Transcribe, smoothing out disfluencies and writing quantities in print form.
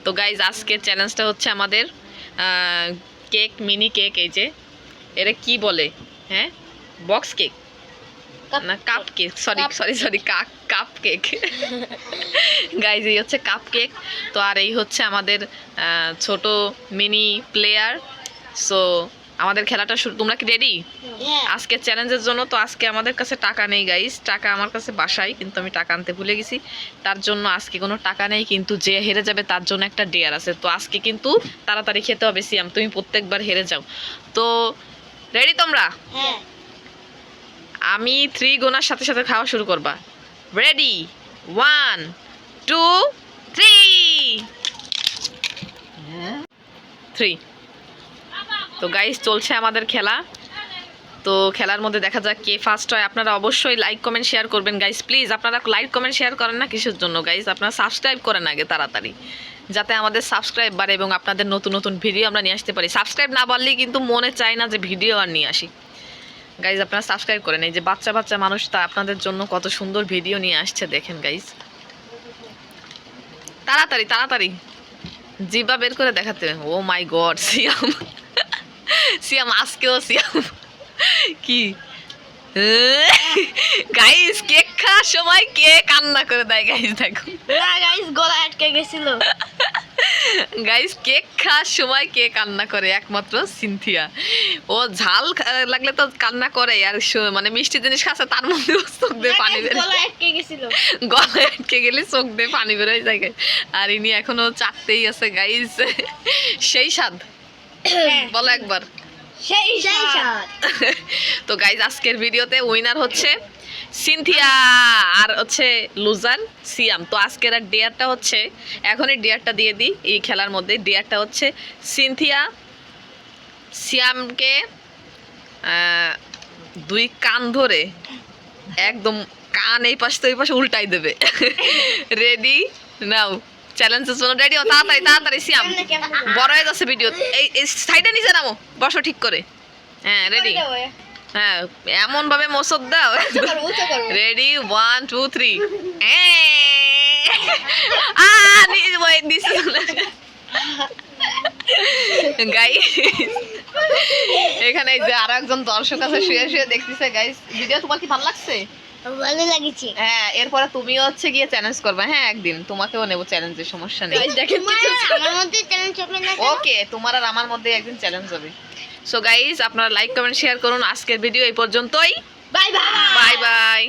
তো গাইজ আজকের চ্যালেঞ্জটা হচ্ছে আমাদের কেক, মিনি কেক। এই যে এরা কি বলে, হ্যাঁ, বক্স কেক না cup cake, sorry cup cake. Guys এই হচ্ছে কাপ কেক। তো আর এই হচ্ছে আমাদের ছোট মিনি প্লেয়ার। সো আমাদের খেলাটা শুরু। তোমরা কি রেডি আজকে চ্যালেঞ্জের জন্য? তো আজকে আমাদের কাছে টাকা নেই গাইস, টাকা আমার কাছে বাসায়, কিন্তু আমি টাকা আনতে ভুলে গেছি। তার জন্য আজকে কোনো টাকা নেই, কিন্তু যে হেরে যাবে তার জন্য একটা ডেয়ার আছে। তো আজকে কিন্তু তাড়াতাড়ি খেতে হবে। সিয়াম, তুমি প্রত্যেকবার হেরে যাও। তো রেডি তোমরা? আমি 3 গোনার সাথে সাথে খাওয়া শুরু করবা। রেডি? 1 2 3। তো গাইস চলছে আমাদের খেলা। তো খেলার মধ্যে দেখা যাক কে ফার্স্ট হয়। আপনারা অবশ্যই লাইক কমেন্ট শেয়ার করবেন গাইস, প্লিজ। আপনারা লাইক কমেন্ট শেয়ার করেন না কিসের জন্য গাইস? আপনারা সাবস্ক্রাইব করেন আগে তাড়াতাড়ি, যাতে আমাদের সাবস্ক্রাইব বাড়ে এবং আপনাদের নতুন নতুন ভিডিও আমরা নিয়ে আসতে পারি। সাবস্ক্রাইব না বাড়লেই কিন্তু মনে চায় না যে ভিডিও আর নিয়ে আসি। গাইজ আপনারা সাবস্ক্রাইব করেন। এই যে বাচ্চা বাচ্চা মানুষ তা আপনাদের জন্য কত সুন্দর ভিডিও নিয়ে আসছে, দেখেন গাইজ। তাড়াতাড়ি তাড়াতাড়ি জিবা বের করে দেখাতে। ও মাই গড, সিয়াম সিয়াম আজকেও সিয়াম কি গাইস, কেক খাওয়ার সময় কে কান্না করে দেয় গাইস? দেখো না গাইস, গলা আটকে গেছিল। গাইস কেক খাওয়ার সময় কে কান্না করে? একমাত্র সিনথিয়া। ও ঝাল লাগলে তো কান্না করে, আর মানে মিষ্টি জিনিস খাচ্ছে তার মধ্যে চোখ দিয়ে পানি বের, গলা আটকে গেছিল, গলায় আটকে গেলে চোখ দিয়ে পানি বেরোয় যায় গাইস। আর ইনি এখনো চাটতেই আছে গাইস। সেই স্বাদ, বলো একবার। সেই স্বাদ। তো গাইজ আজকের ভিডিওতে উইনার হচ্ছে সিনথিয়া, আর হচ্ছে লুজার সিয়াম। তো আজকের আর ডেয়ারটা হচ্ছে, এখনই ডেয়ারটা দিয়ে দিই। এই খেলার মধ্যে ডেয়ারটা হচ্ছে সিনথিয়া সিয়ামকে 2 কান ধরে একদম কান এই পাশে তো এই পাশে উল্টাই দেবে। রেডি নাও, চ্যালেঞ্জের জন্য রেডি? তাড়াতাড়ি তাড়াতাড়ি সিয়াম, বড় হয়ে যাচ্ছে ভিডিও। এই সাইডে নিচে নামো, বসো ঠিক করে। হ্যাঁ রেডি? হ্যাঁ এমন ভাবে মসদ দাও। রেডি? 1 2 3। গাইস এখানে যে আরো একজন দর্শক আছে শুয়ে শুয়ে দেখতেছে গাইস। ভিডিও তোমার কি ভালো লাগছে? ভালো লাগছে। হ্যাঁ, এরপরে তুমিও হচ্ছে গিয়ে চ্যালেঞ্জ করবে। হ্যাঁ একদিন তোমাকেও নেব চ্যালেঞ্জের, সমস্যা নেই। আমার মধ্যে চ্যালেঞ্জ হবে না? ওকে, তোমার আর আমার মধ্যে একদিন চ্যালেঞ্জ হবে। সো গাইস আপনারা লাইক কমেন্ট শেয়ার করুন। আজকের ভিডিও এই পর্যন্তই। Bye bye. Bye bye.